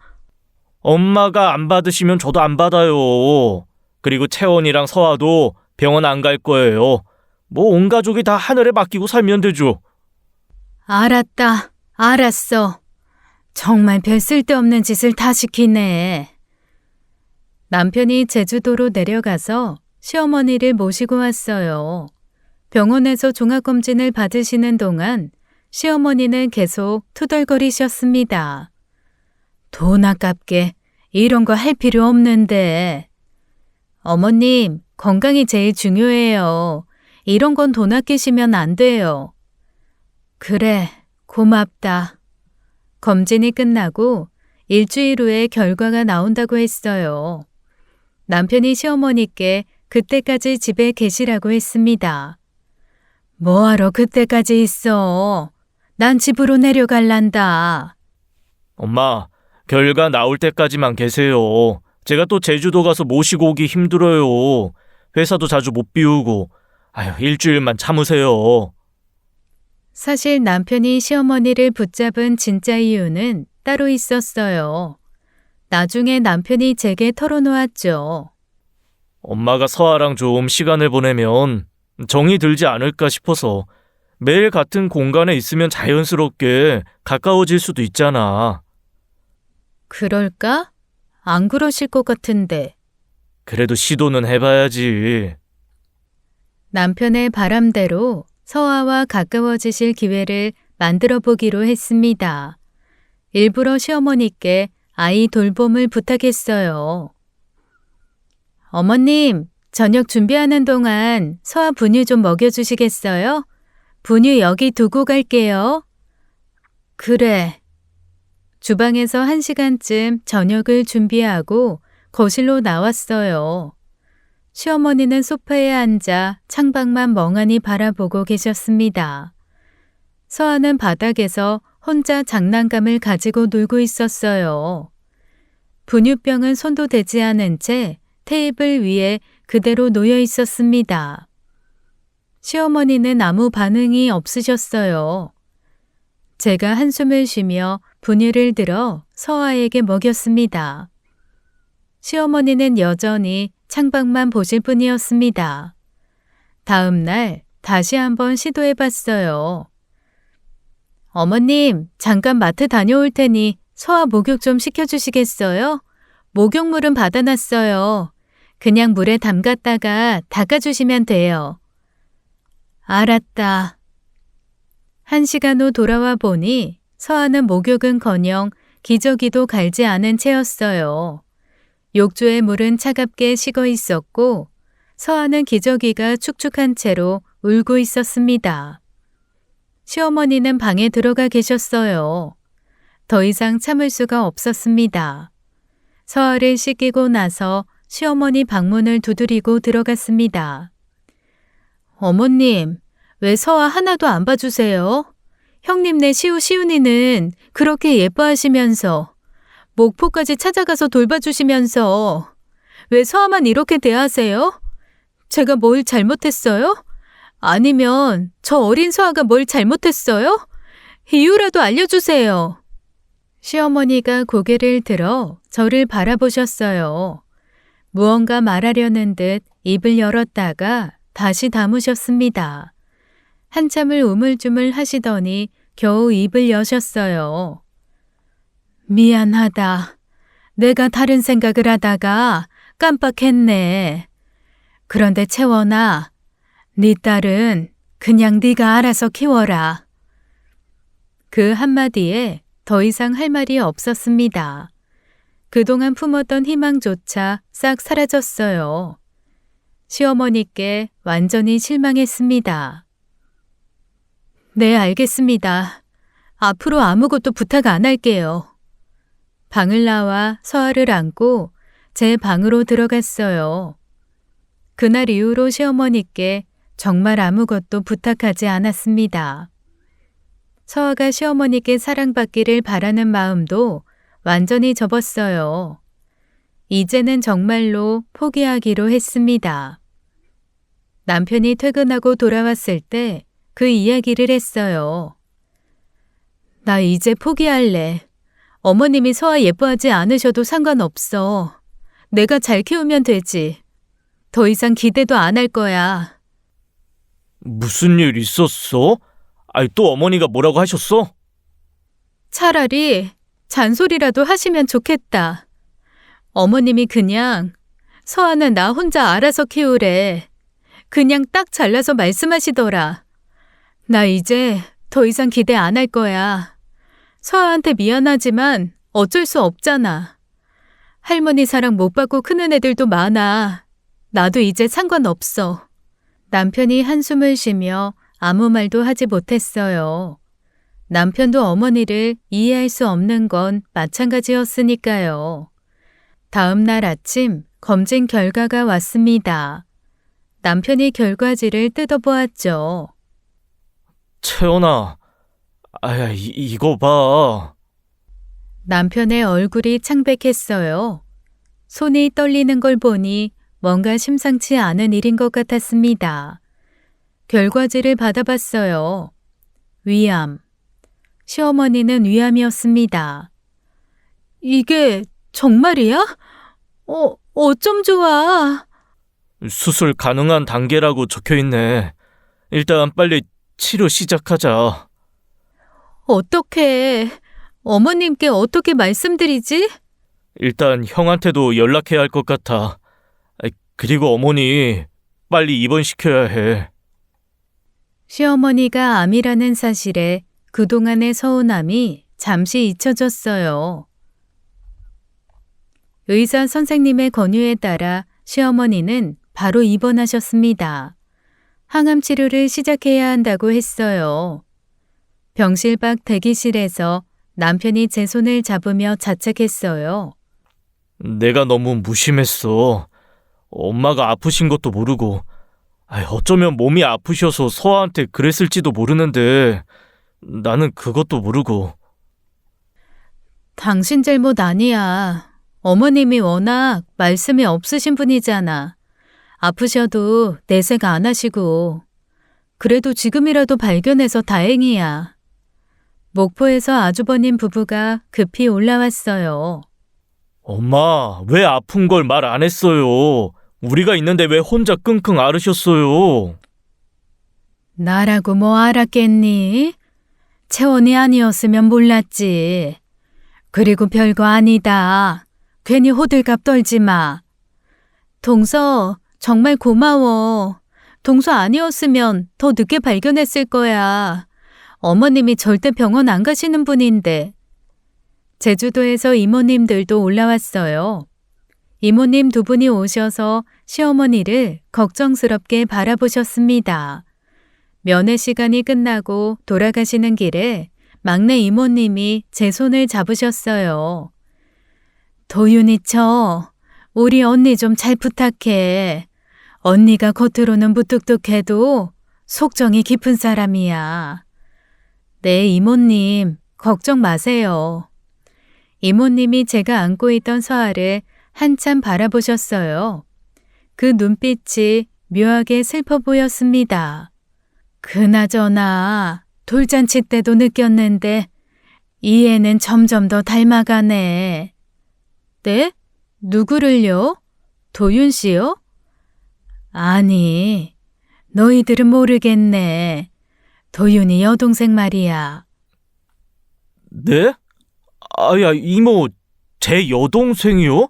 Speaker 2: 엄마가 안 받으시면 저도 안 받아요. 그리고 채원이랑 서아도 병원 안 갈 거예요. 온 가족이 다 하늘에 맡기고 살면 되죠.
Speaker 1: 알았다. 알았어. 정말 별 쓸데없는 짓을 다 시키네. 남편이 제주도로 내려가서 시어머니를 모시고 왔어요. 병원에서 종합검진을 받으시는 동안 시어머니는 계속 투덜거리셨습니다. 돈 아깝게 이런 거 할 필요 없는데. 어머님, 건강이 제일 중요해요. 이런 건 돈 아끼시면 안 돼요. 그래, 고맙다. 검진이 끝나고 일주일 후에 결과가 나온다고 했어요. 남편이 시어머니께 그때까지 집에 계시라고 했습니다. 뭐하러 그때까지 있어? 난 집으로 내려갈란다.
Speaker 2: 엄마, 결과 나올 때까지만 계세요. 제가 또 제주도 가서 모시고 오기 힘들어요. 회사도 자주 못 비우고. 일주일만 참으세요.
Speaker 1: 사실 남편이 시어머니를 붙잡은 진짜 이유는 따로 있었어요. 나중에 남편이 제게 털어놓았죠.
Speaker 2: 엄마가 서아랑 좀 시간을 보내면 정이 들지 않을까 싶어서 매일 같은 공간에 있으면 자연스럽게 가까워질 수도 있잖아.
Speaker 1: 그럴까? 안 그러실 것 같은데.
Speaker 2: 그래도 시도는 해봐야지.
Speaker 1: 남편의 바람대로 서아와 가까워지실 기회를 만들어 보기로 했습니다. 일부러 시어머니께 아이 돌봄을 부탁했어요. 어머님, 저녁 준비하는 동안 서아 분유 좀 먹여주시겠어요? 분유 여기 두고 갈게요. 그래. 주방에서 1시간쯤 저녁을 준비하고 거실로 나왔어요. 시어머니는 소파에 앉아 창밖만 멍하니 바라보고 계셨습니다. 서아는 바닥에서 혼자 장난감을 가지고 놀고 있었어요. 분유병은 손도 대지 않은 채 테이블 위에 그대로 놓여 있었습니다. 시어머니는 아무 반응이 없으셨어요. 제가 한숨을 쉬며 분유를 들어 서아에게 먹였습니다. 시어머니는 여전히 창밖만 보실 뿐이었습니다. 다음 날 다시 한번 시도해봤어요. 어머님, 잠깐 마트 다녀올 테니 서아 목욕 좀 시켜주시겠어요? 목욕물은 받아놨어요. 그냥 물에 담갔다가 닦아주시면 돼요. 알았다. 1시간 후 돌아와 보니 서아는 목욕은커녕 기저귀도 갈지 않은 채였어요. 욕조의 물은 차갑게 식어 있었고 서아는 기저귀가 축축한 채로 울고 있었습니다. 시어머니는 방에 들어가 계셨어요. 더 이상 참을 수가 없었습니다. 서아를 씻기고 나서 시어머니 방문을 두드리고 들어갔습니다. 어머님, 왜 서아 하나도 안 봐주세요? 형님네 시훈이는 그렇게 예뻐하시면서 목포까지 찾아가서 돌봐주시면서 왜 서아만 이렇게 대하세요? 제가 뭘 잘못했어요? 아니면 저 어린 서아가 뭘 잘못했어요? 이유라도 알려주세요. 시어머니가 고개를 들어 저를 바라보셨어요. 무언가 말하려는 듯 입을 열었다가 다시 다무셨습니다. 한참을 우물쭈물 하시더니 겨우 입을 여셨어요. 미안하다. 내가 다른 생각을 하다가 깜빡했네. 그런데 채원아, 네 딸은 그냥 네가 알아서 키워라. 그 한마디에 더 이상 할 말이 없었습니다. 그동안 품었던 희망조차 싹 사라졌어요. 시어머니께 완전히 실망했습니다. 네, 알겠습니다. 앞으로 아무것도 부탁 안 할게요. 방을 나와 서아를 안고 제 방으로 들어갔어요. 그날 이후로 시어머니께 정말 아무것도 부탁하지 않았습니다. 서아가 시어머니께 사랑받기를 바라는 마음도 완전히 접었어요. 이제는 정말로 포기하기로 했습니다. 남편이 퇴근하고 돌아왔을 때 그 이야기를 했어요. 나 이제 포기할래. 어머님이 서아 예뻐하지 않으셔도 상관없어. 내가 잘 키우면 되지. 더 이상 기대도 안 할 거야.
Speaker 2: 무슨 일 있었어? 아이, 또 어머니가 뭐라고 하셨어?
Speaker 1: 차라리 잔소리라도 하시면 좋겠다. 어머님이 그냥 서아는 나 혼자 알아서 키우래. 그냥 딱 잘라서 말씀하시더라. 나 이제 더 이상 기대 안 할 거야. 서아한테 미안하지만 어쩔 수 없잖아. 할머니 사랑 못 받고 크는 애들도 많아. 나도 이제 상관없어. 남편이 한숨을 쉬며 아무 말도 하지 못했어요. 남편도 어머니를 이해할 수 없는 건 마찬가지였으니까요. 다음 날 아침 검진 결과가 왔습니다. 남편이 결과지를 뜯어보았죠.
Speaker 2: 채원아, 아야, 이거 봐.
Speaker 1: 남편의 얼굴이 창백했어요. 손이 떨리는 걸 보니 뭔가 심상치 않은 일인 것 같았습니다. 결과지를 받아봤어요. 위암. 시어머니는 위암이었습니다. 이게 정말이야? 어쩜 좋아.
Speaker 2: 수술 가능한 단계라고 적혀있네. 일단 빨리 치료 시작하자.
Speaker 1: 어떡해. 어머님께 어떻게 말씀드리지?
Speaker 2: 일단 형한테도 연락해야 할 것 같아. 그리고 어머니, 빨리 입원시켜야 해.
Speaker 1: 시어머니가 암이라는 사실에 그동안의 서운함이 잠시 잊혀졌어요. 의사 선생님의 권유에 따라 시어머니는 바로 입원하셨습니다. 항암 치료를 시작해야 한다고 했어요. 병실 밖 대기실에서 남편이 제 손을 잡으며 자책했어요.
Speaker 2: 내가 너무 무심했어. 엄마가 아프신 것도 모르고, 어쩌면 몸이 아프셔서 서아한테 그랬을지도 모르는데, 나는 그것도 모르고.
Speaker 1: 당신 잘못 아니야. 어머님이 워낙 말씀이 없으신 분이잖아. 아프셔도 내색 안 하시고. 그래도 지금이라도 발견해서 다행이야. 목포에서 아주버님 부부가 급히 올라왔어요.
Speaker 2: 엄마, 왜 아픈 걸 말 안 했어요? 우리가 있는데 왜 혼자 끙끙 앓으셨어요?
Speaker 1: 나라고 뭐 알았겠니? 채원이 아니었으면 몰랐지. 그리고 별거 아니다. 괜히 호들갑 떨지 마. 동서, 정말 고마워. 동서 아니었으면 더 늦게 발견했을 거야. 어머님이 절대 병원 안 가시는 분인데. 제주도에서 이모님들도 올라왔어요. 이모님 두 분이 오셔서 시어머니를 걱정스럽게 바라보셨습니다. 면회 시간이 끝나고 돌아가시는 길에 막내 이모님이 제 손을 잡으셨어요. 도윤이처, 우리 언니 좀 잘 부탁해. 언니가 겉으로는 무뚝뚝해도 속정이 깊은 사람이야. 네, 이모님, 걱정 마세요. 이모님이 제가 안고 있던 서아를 한참 바라보셨어요. 그 눈빛이 묘하게 슬퍼 보였습니다. 그나저나 돌잔치 때도 느꼈는데 이 애는 점점 더 닮아가네. 네? 누구를요? 도윤 씨요? 아니, 너희들은 모르겠네. 도윤이 여동생 말이야.
Speaker 2: 네? 이모, 제 여동생이요?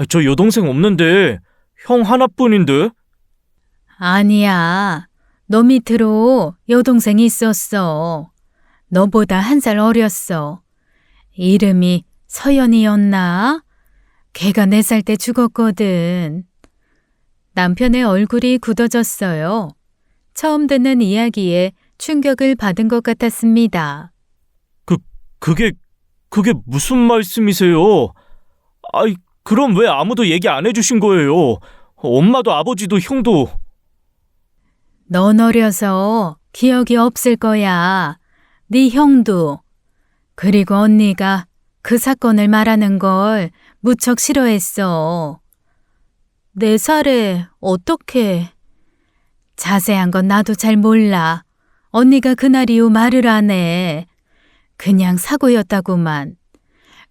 Speaker 2: 저 여동생 없는데, 형 하나뿐인데?
Speaker 1: 아니야. 너 밑으로 여동생이 있었어. 너보다 1살 어렸어. 이름이 서연이었나? 걔가 4살 때 죽었거든. 남편의 얼굴이 굳어졌어요. 처음 듣는 이야기에 충격을 받은 것 같았습니다.
Speaker 2: 그게 무슨 말씀이세요? 그럼 왜 아무도 얘기 안 해주신 거예요? 엄마도 아버지도 형도.
Speaker 1: 넌 어려서 기억이 없을 거야. 네 형도. 그리고 언니가 그 사건을 말하는 걸 무척 싫어했어. 4살에 어떻게? 자세한 건 나도 잘 몰라. 언니가 그날 이후 말을 안 해. 그냥 사고였다구만.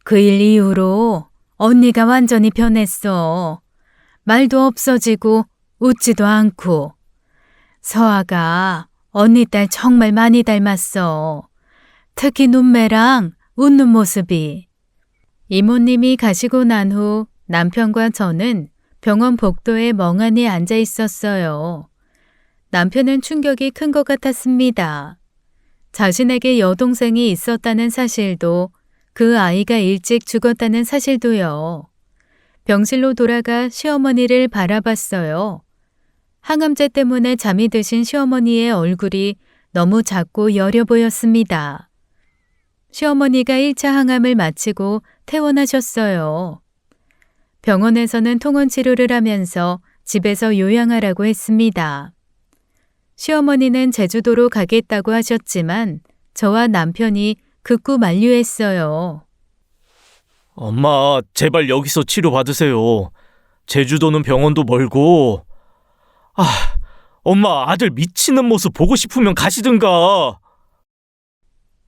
Speaker 1: 그 일 이후로 언니가 완전히 변했어. 말도 없어지고 웃지도 않고. 서아가 언니 딸 정말 많이 닮았어. 특히 눈매랑 웃는 모습이. 이모님이 가시고 난 후 남편과 저는 병원 복도에 멍하니 앉아 있었어요. 남편은 충격이 큰 것 같았습니다. 자신에게 여동생이 있었다는 사실도, 그 아이가 일찍 죽었다는 사실도요. 병실로 돌아가 시어머니를 바라봤어요. 항암제 때문에 잠이 드신 시어머니의 얼굴이 너무 작고 여려 보였습니다. 시어머니가 1차 항암을 마치고 퇴원하셨어요. 병원에서는 통원 치료를 하면서 집에서 요양하라고 했습니다. 시어머니는 제주도로 가겠다고 하셨지만 저와 남편이 극구 만류했어요.
Speaker 2: 엄마, 제발 여기서 치료받으세요. 제주도는 병원도 멀고. 엄마, 아들 미치는 모습 보고 싶으면 가시든가.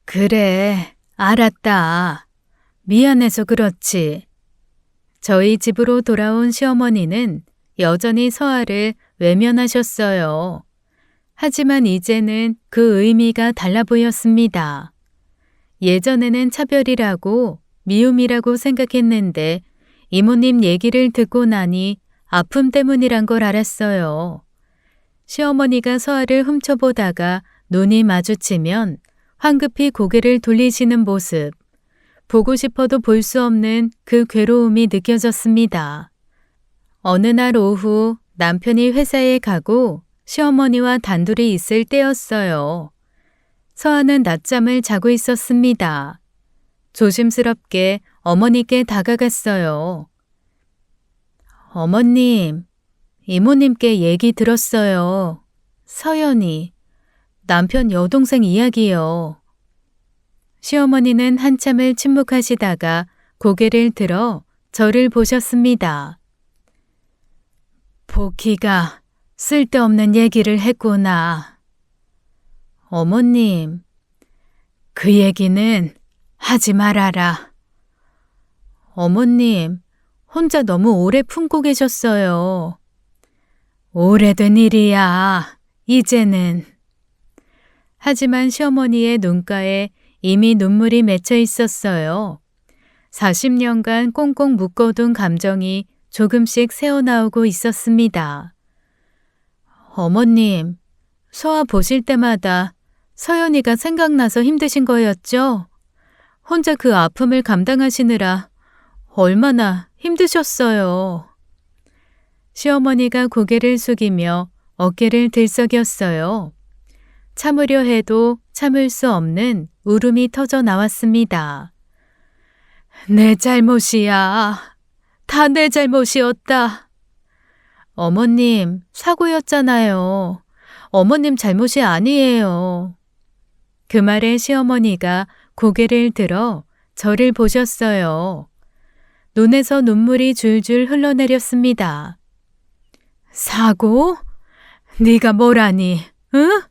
Speaker 1: 그래, 알았다. 미안해서 그렇지. 저희 집으로 돌아온 시어머니는 여전히 서아를 외면하셨어요. 하지만 이제는 그 의미가 달라 보였습니다. 예전에는 차별이라고 미움이라고 생각했는데 이모님 얘기를 듣고 나니 아픔 때문이란 걸 알았어요. 시어머니가 서아를 훔쳐보다가 눈이 마주치면 황급히 고개를 돌리시는 모습, 보고 싶어도 볼 수 없는 그 괴로움이 느껴졌습니다. 어느 날 오후 남편이 회사에 가고 시어머니와 단둘이 있을 때였어요. 서아는 낮잠을 자고 있었습니다. 조심스럽게 어머니께 다가갔어요. 어머님, 이모님께 얘기 들었어요. 서연이, 남편 여동생 이야기요. 시어머니는 한참을 침묵하시다가 고개를 들어 저를 보셨습니다. 복희가 쓸데없는 얘기를 했구나. 어머님, 그 얘기는 하지 말아라. 어머님, 혼자 너무 오래 품고 계셨어요. 오래된 일이야, 이제는. 하지만 시어머니의 눈가에 이미 눈물이 맺혀 있었어요. 40년간 꽁꽁 묶어둔 감정이 조금씩 새어나오고 있었습니다. 어머님, 서아 보실 때마다 서연이가 생각나서 힘드신 거였죠? 혼자 그 아픔을 감당하시느라 얼마나 힘드셨어요. 시어머니가 고개를 숙이며 어깨를 들썩였어요. 참으려 해도 참을 수 없는 울음이 터져 나왔습니다. 내 잘못이야. 다 내 잘못이었다. 어머님, 사고였잖아요. 어머님 잘못이 아니에요. 그 말에 시어머니가 고개를 들어 저를 보셨어요. 눈에서 눈물이 줄줄 흘러내렸습니다. 사고? 네가 뭐라니, 응?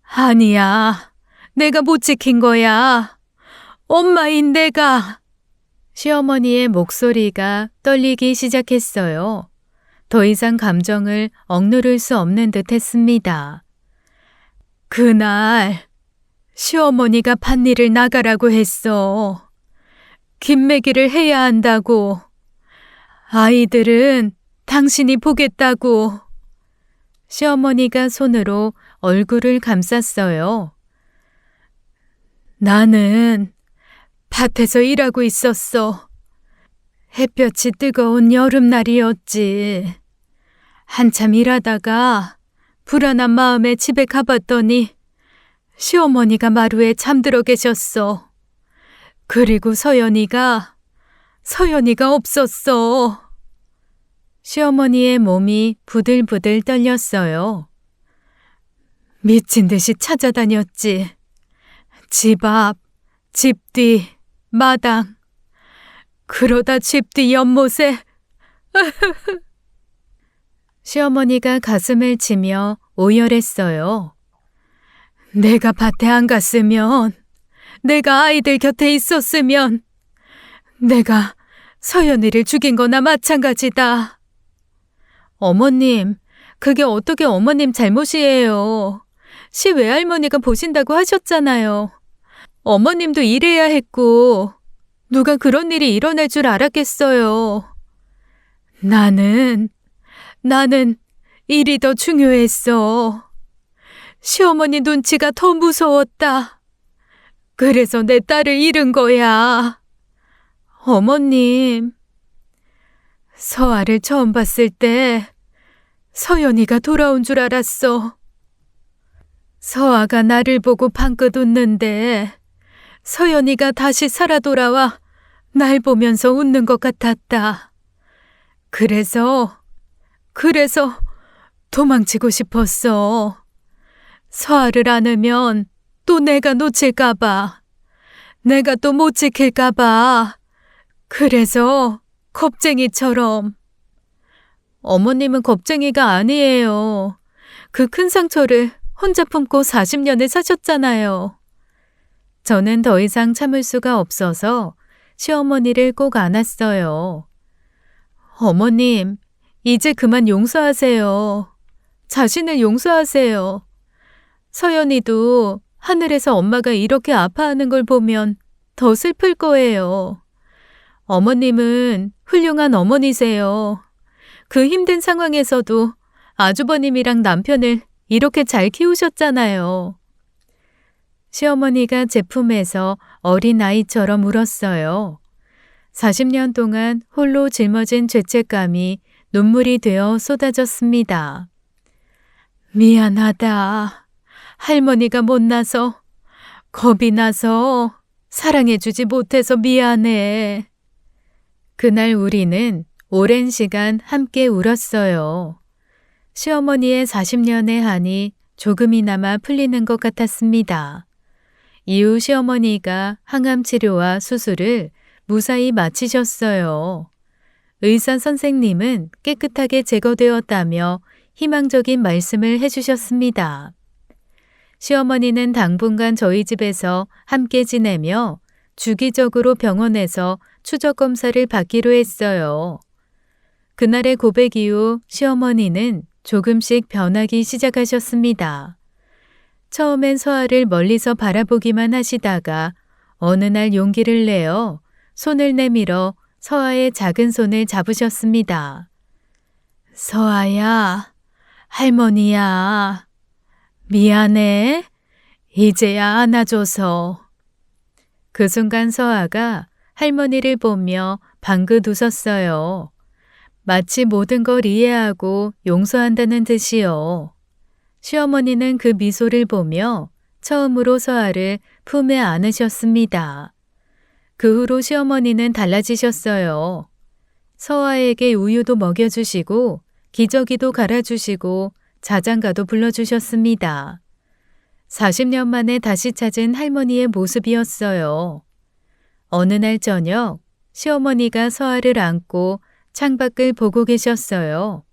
Speaker 1: 아니야. 내가 못 지킨 거야. 엄마인 내가. 시어머니의 목소리가 떨리기 시작했어요. 더 이상 감정을 억누를 수 없는 듯 했습니다. 그날 시어머니가 밭일을 나가라고 했어. 김매기를 해야 한다고. 아이들은 당신이 보겠다고. 시어머니가 손으로 얼굴을 감쌌어요. 나는 밭에서 일하고 있었어. 햇볕이 뜨거운 여름날이었지. 한참 일하다가 불안한 마음에 집에 가봤더니 시어머니가 마루에 잠들어 계셨어. 그리고 서연이가 없었어. 시어머니의 몸이 부들부들 떨렸어요. 미친 듯이 찾아다녔지. 집 앞, 집 뒤, 마당. 그러다 집 뒤 연못에 시어머니가 가슴을 치며 오열했어요. 내가 밭에 안 갔으면, 내가 아이들 곁에 있었으면 내가 서연이를 죽인 거나 마찬가지다. 어머님, 그게 어떻게 어머님 잘못이에요. 시 외할머니가 보신다고 하셨잖아요. 어머님도 일해야 했고 누가 그런 일이 일어날 줄 알았겠어요. 나는 일이 더 중요했어. 시어머니 눈치가 더 무서웠다. 그래서 내 딸을 잃은 거야. 어머님, 서아를 처음 봤을 때 서연이가 돌아온 줄 알았어. 서아가 나를 보고 방긋 웃는데 서연이가 다시 살아 돌아와 날 보면서 웃는 것 같았다. 그래서 도망치고 싶었어. 서아를 안으면 또 내가 놓칠까봐, 내가 또 못 지킬까봐. 그래서 겁쟁이처럼. 어머님은 겁쟁이가 아니에요. 그 큰 상처를 혼자 품고 40년을 사셨잖아요. 저는 더 이상 참을 수가 없어서 시어머니를 꼭 안았어요. 어머님, 이제 그만 용서하세요. 자신을 용서하세요. 서연이도 하늘에서 엄마가 이렇게 아파하는 걸 보면 더 슬플 거예요. 어머님은 훌륭한 어머니세요. 그 힘든 상황에서도 아주버님이랑 남편을 이렇게 잘 키우셨잖아요. 시어머니가 제 품에서 어린 아이처럼 울었어요. 40년 동안 홀로 짊어진 죄책감이 눈물이 되어 쏟아졌습니다. 미안하다. 할머니가 못나서, 겁이 나서 사랑해주지 못해서 미안해. 그날 우리는 오랜 시간 함께 울었어요. 시어머니의 40년의 한이 조금이나마 풀리는 것 같았습니다. 이후 시어머니가 항암 치료와 수술을 무사히 마치셨어요. 의사 선생님은 깨끗하게 제거되었다며 희망적인 말씀을 해주셨습니다. 시어머니는 당분간 저희 집에서 함께 지내며 주기적으로 병원에서 추적 검사를 받기로 했어요. 그날의 고백 이후 시어머니는 조금씩 변하기 시작하셨습니다. 처음엔 서아를 멀리서 바라보기만 하시다가 어느 날 용기를 내어 손을 내밀어 서아의 작은 손을 잡으셨습니다. 서아야, 할머니야, 미안해. 이제야 안아줘서. 그 순간 서아가 할머니를 보며 방긋 웃었어요. 마치 모든 걸 이해하고 용서한다는 듯이요. 시어머니는 그 미소를 보며 처음으로 서아를 품에 안으셨습니다. 그 후로 시어머니는 달라지셨어요. 서아에게 우유도 먹여주시고 기저귀도 갈아주시고 자장가도 불러주셨습니다. 40년 만에 다시 찾은 할머니의 모습이었어요. 어느 날 저녁 시어머니가 서아를 안고 창밖을 보고 계셨어요.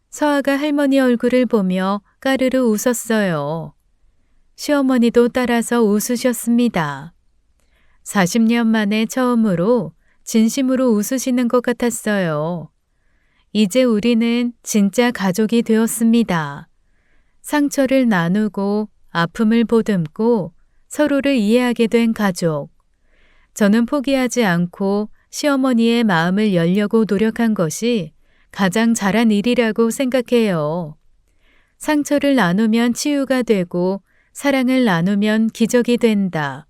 Speaker 1: 서아가 할머니 얼굴을 보며 까르르 웃었어요. 시어머니도 따라서 웃으셨습니다. 40년 만에 처음으로 진심으로 웃으시는 것 같았어요. 이제 우리는 진짜 가족이 되었습니다. 상처를 나누고 아픔을 보듬고 서로를 이해하게 된 가족. 저는 포기하지 않고 시어머니의 마음을 열려고 노력한 것이 가장 잘한 일이라고 생각해요. 상처를 나누면 치유가 되고 사랑을 나누면 기적이 된다.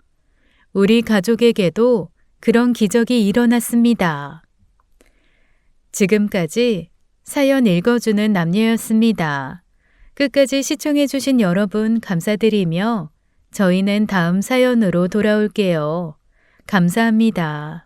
Speaker 1: 우리 가족에게도 그런 기적이 일어났습니다. 지금까지 사연 읽어주는 남녀였습니다. 끝까지 시청해주신 여러분 감사드리며 저희는 다음 사연으로 돌아올게요. 감사합니다.